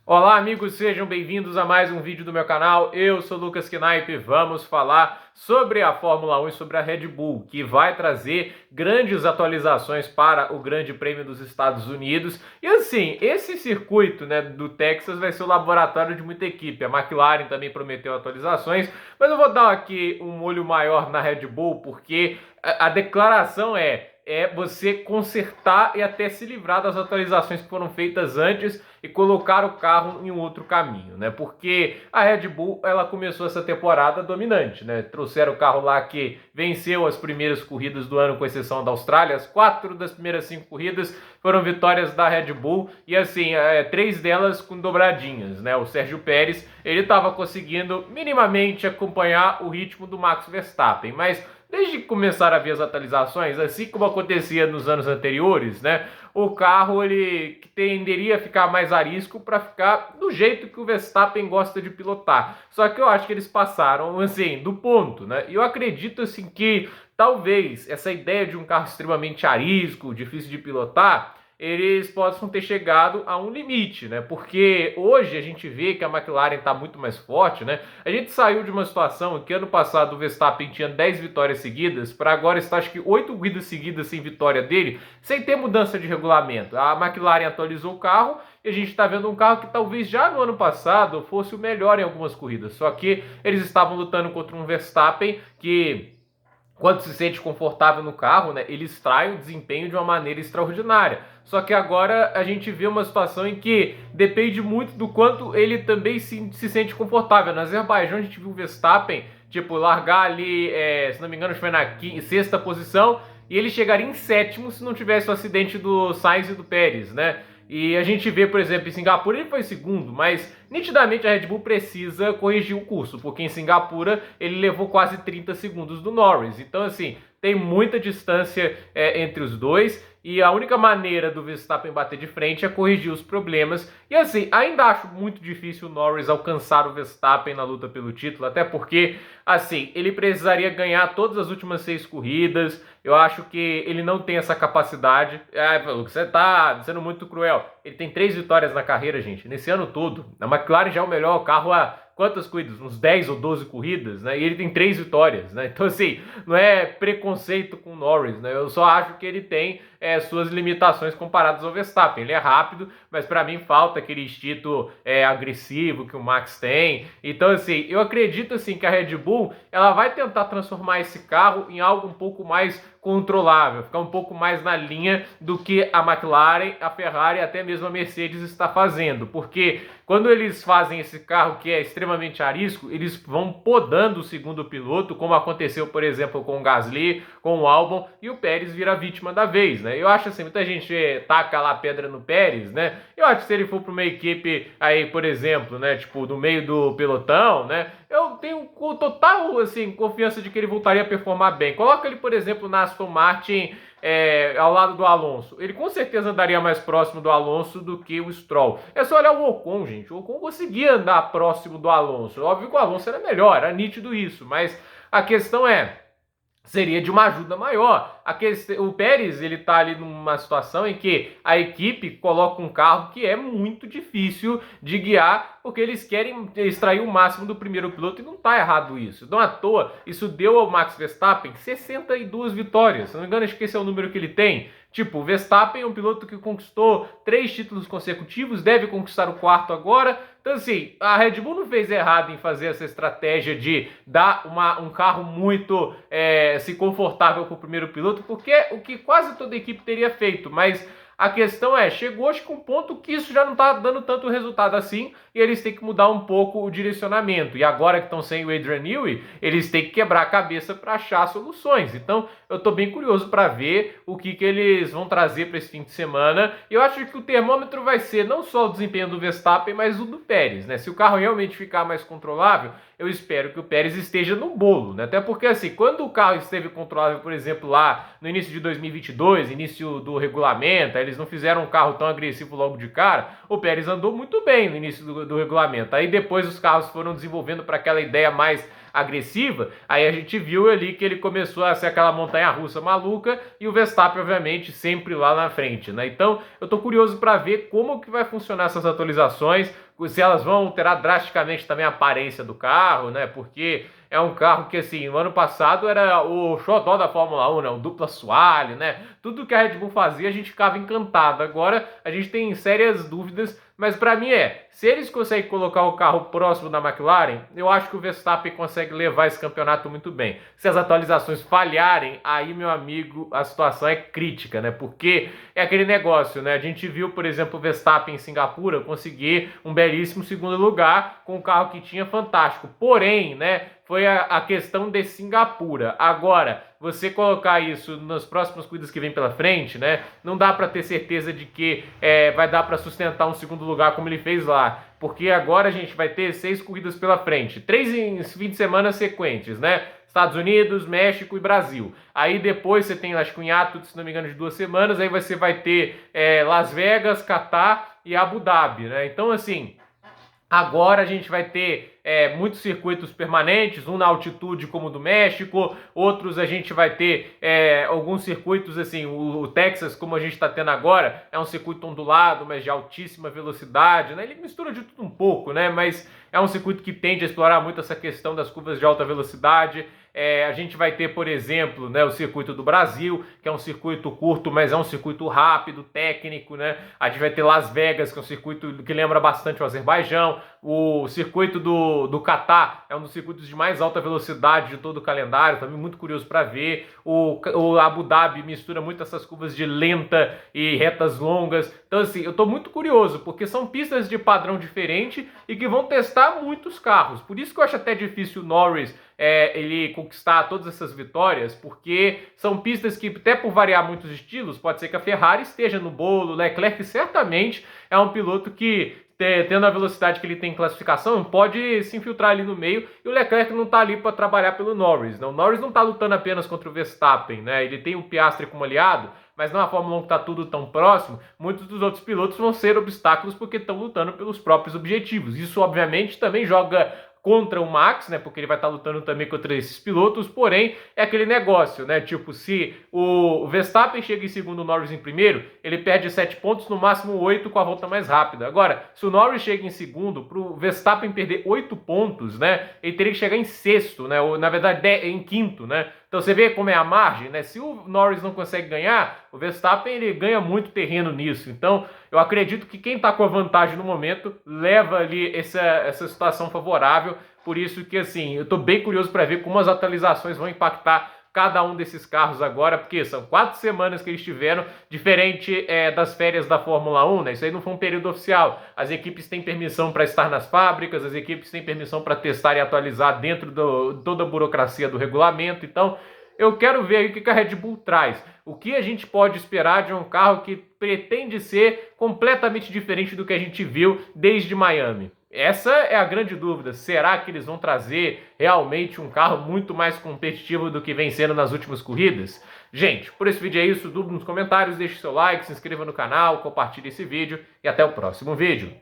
Olá amigos, sejam bem-vindos a mais um vídeo do meu canal. Eu sou Lucas Knaip e vamos falar sobre a Fórmula 1 e sobre a Red Bull, que vai trazer grandes atualizações para o Grande Prêmio dos Estados Unidos. E assim, esse circuito, do Texas vai ser o laboratório de muita equipe. A McLaren também prometeu atualizações, mas eu vou dar aqui um olho maior na Red Bull, porque a declaração é você consertar e até se livrar das atualizações que foram feitas antes e colocar o carro em um outro caminho, né? Porque a Red Bull, ela começou essa temporada dominante, né? Trouxeram o carro lá que venceu as primeiras corridas do ano, com exceção da Austrália. As 4 das primeiras 5 corridas foram vitórias da Red Bull e assim, 3 delas com dobradinhas, né? O Sérgio Pérez, ele estava conseguindo minimamente acompanhar o ritmo do Max Verstappen, mas desde que começaram a ver as atualizações, assim como acontecia nos anos anteriores, né, o carro ele tenderia a ficar mais arisco para ficar do jeito que o Verstappen gosta de pilotar. Só que eu acho que eles passaram assim do ponto, né? E eu acredito assim que talvez essa ideia de um carro extremamente arisco, difícil de pilotar, eles possam ter chegado a um limite, né? Porque hoje a gente vê que a McLaren está muito mais forte, né? A gente saiu de uma situação que ano passado o Verstappen tinha 10 vitórias seguidas, para agora estar acho que 8 corridas seguidas sem vitória dele, sem ter mudança de regulamento. A McLaren atualizou o carro e a gente está vendo um carro que talvez já no ano passado fosse o melhor em algumas corridas, só que eles estavam lutando contra um Verstappen que, quando se sente confortável no carro, né, ele extrai o desempenho de uma maneira extraordinária. Só que agora a gente vê uma situação em que depende muito do quanto ele também se sente confortável. No Azerbaijão a gente viu o Verstappen, largar ali, se não me engano, foi na sexta posição, e ele chegaria em sétimo se não tivesse o acidente do Sainz e do Pérez, né? E a gente vê, por exemplo, em Singapura ele foi segundo, mas nitidamente a Red Bull precisa corrigir o curso, porque em Singapura ele levou quase 30 segundos do Norris. Então, assim, tem muita distância entre os dois e a única maneira do Verstappen bater de frente é corrigir os problemas. E assim, ainda acho muito difícil o Norris alcançar o Verstappen na luta pelo título, até porque, assim, ele precisaria ganhar todas as últimas 6 corridas. Eu acho que ele não tem essa capacidade. Você tá sendo muito cruel. Ele tem 3 vitórias na carreira, gente, nesse ano todo. A McLaren já é o melhor carro há quantas corridas? Uns 10 ou 12 corridas, né? E ele tem 3 vitórias, né? Então, assim, não é preconceito com o Norris, né? Eu só acho que ele tem suas limitações comparadas ao Verstappen. Ele é rápido, mas para mim falta aquele instinto agressivo que o Max tem. Então, assim, eu acredito assim que a Red Bull ela vai tentar transformar esse carro em algo um pouco mais controlável, ficar um pouco mais na linha do que a McLaren, a Ferrari e até mesmo a Mercedes está fazendo, porque quando eles fazem esse carro que é extremamente arisco, eles vão podando o segundo piloto, como aconteceu, por exemplo, com o Gasly, com o Albon, e o Pérez vira vítima da vez, né? Eu acho assim, muita gente taca lá pedra no Pérez, né? Eu acho que se ele for para uma equipe aí, por exemplo, né, no meio do pelotão, né, eu tenho total, assim, confiança de que ele voltaria a performar bem. Coloca ele, por exemplo, na Aston Martin, ao lado do Alonso. Ele com certeza andaria mais próximo do Alonso do que o Stroll. É só olhar o Ocon, gente. O Ocon conseguia andar próximo do Alonso. Óbvio que o Alonso era melhor, era nítido isso, mas a questão seria de uma ajuda maior. O Pérez, ele tá ali numa situação em que a equipe coloca um carro que é muito difícil de guiar, porque eles querem extrair o máximo do primeiro piloto, e não tá errado isso. Não à toa, isso deu ao Max Verstappen 62 vitórias. Se não me engano, acho que esse é o número que ele tem. O Verstappen é um piloto que conquistou 3 títulos consecutivos, deve conquistar o 4º agora. Então, assim, a Red Bull não fez errado em fazer essa estratégia de dar um carro muito confortável para o primeiro piloto, porque é o que quase toda a equipe teria feito, mas a questão chegou acho que um ponto que isso já não está dando tanto resultado assim, e eles têm que mudar um pouco o direcionamento. E agora que estão sem o Adrian Newey, eles têm que quebrar a cabeça para achar soluções. Então, eu estou bem curioso para ver o que eles vão trazer para esse fim de semana. E eu acho que o termômetro vai ser não só o desempenho do Verstappen, mas o do Pérez, né? Se o carro realmente ficar mais controlável, eu espero que o Pérez esteja no bolo, né? Até porque, assim, quando o carro esteve controlável, por exemplo, lá no início de 2022, início do regulamento, Eles não fizeram um carro tão agressivo logo de cara. O Pérez andou muito bem no início do regulamento. Aí depois os carros foram desenvolvendo para aquela ideia mais agressiva, aí a gente viu ali que ele começou a ser aquela montanha-russa maluca e o Verstappen, obviamente, sempre lá na frente, né? Então, eu tô curioso para ver como que vai funcionar essas atualizações, se elas vão alterar drasticamente também a aparência do carro, né? Porque é um carro que, assim, no ano passado era o xodó da Fórmula 1, né? O duplo assoalho, né? Tudo que a Red Bull fazia, a gente ficava encantado. Agora, a gente tem sérias dúvidas, mas para mim se eles conseguem colocar o carro próximo da McLaren, eu acho que o Verstappen consegue levar esse campeonato muito bem. Se as atualizações falharem, aí, meu amigo, a situação é crítica, né? Porque é aquele negócio, né? A gente viu, por exemplo, o Verstappen em Singapura conseguir um belíssimo segundo lugar com o carro que tinha, fantástico. Porém, né, foi a questão de Singapura. Agora, você colocar isso nas próximas corridas que vem pela frente, né, não dá para ter certeza de que vai dar para sustentar um segundo lugar como ele fez lá. Porque agora a gente vai ter 6 corridas pela frente, 3 em fim de semana sequentes, né? Estados Unidos, México e Brasil. Aí depois você tem, acho que um hiato, se não me engano, de 2 semanas, aí você vai ter Las Vegas, Catar e Abu Dhabi, né? Então, assim, agora a gente vai ter muitos circuitos permanentes, um na altitude como o do México, outros a gente vai ter alguns circuitos, assim, o Texas, como a gente está tendo agora, é um circuito ondulado, mas de altíssima velocidade, né? Ele mistura de tudo um pouco, né? Mas é um circuito que tende a explorar muito essa questão das curvas de alta velocidade. A gente vai ter, por exemplo, né, o circuito do Brasil, que é um circuito curto, mas é um circuito rápido, técnico, né? A gente vai ter Las Vegas, que é um circuito que lembra bastante o Azerbaijão. O circuito do Catar é um dos circuitos de mais alta velocidade de todo o calendário, também muito curioso para ver. O Abu Dhabi mistura muito essas curvas de lenta e retas longas. Então, assim, eu estou muito curioso, porque são pistas de padrão diferente e que vão testar muitos carros. Por isso que eu acho até difícil o Norris ele conquistar todas essas vitórias, porque são pistas que, até por variar muitos estilos, pode ser que a Ferrari esteja no bolo. Leclerc certamente é um piloto que, tendo a velocidade que ele tem em classificação, pode se infiltrar ali no meio, e o Leclerc não está ali para trabalhar pelo Norris, né? O Norris não está lutando apenas contra o Verstappen, né? Ele tem o Piastri como aliado, mas na Fórmula 1 que está tudo tão próximo, muitos dos outros pilotos vão ser obstáculos porque estão lutando pelos próprios objetivos. Isso, obviamente, também joga contra o Max, né, porque ele vai estar lutando também contra esses pilotos, porém, é aquele negócio, né, tipo, se o Verstappen chega em segundo, o Norris em primeiro, ele perde 7 pontos, no máximo 8 com a volta mais rápida. Agora, se o Norris chega em segundo, pro Verstappen perder 8 pontos, né, ele teria que chegar em sexto, né, ou na verdade em quinto, né. Então você vê como é a margem, né? Se o Norris não consegue ganhar, o Verstappen ele ganha muito terreno nisso. Então eu acredito que quem está com a vantagem no momento leva ali essa situação favorável. Por isso que, assim, eu estou bem curioso para ver como as atualizações vão impactar cada um desses carros agora, porque são 4 semanas que eles tiveram, diferente das férias da Fórmula 1, né? Isso aí não foi um período oficial. As equipes têm permissão para estar nas fábricas, as equipes têm permissão para testar e atualizar dentro de toda a burocracia do regulamento. Então, eu quero ver aí o que a Red Bull traz. O que a gente pode esperar de um carro que pretende ser completamente diferente do que a gente viu desde Miami? Essa é a grande dúvida. Será que eles vão trazer realmente um carro muito mais competitivo do que vem sendo nas últimas corridas? Gente, por esse vídeo é isso. Dúvida nos comentários, deixe seu like, se inscreva no canal, compartilhe esse vídeo e até o próximo vídeo.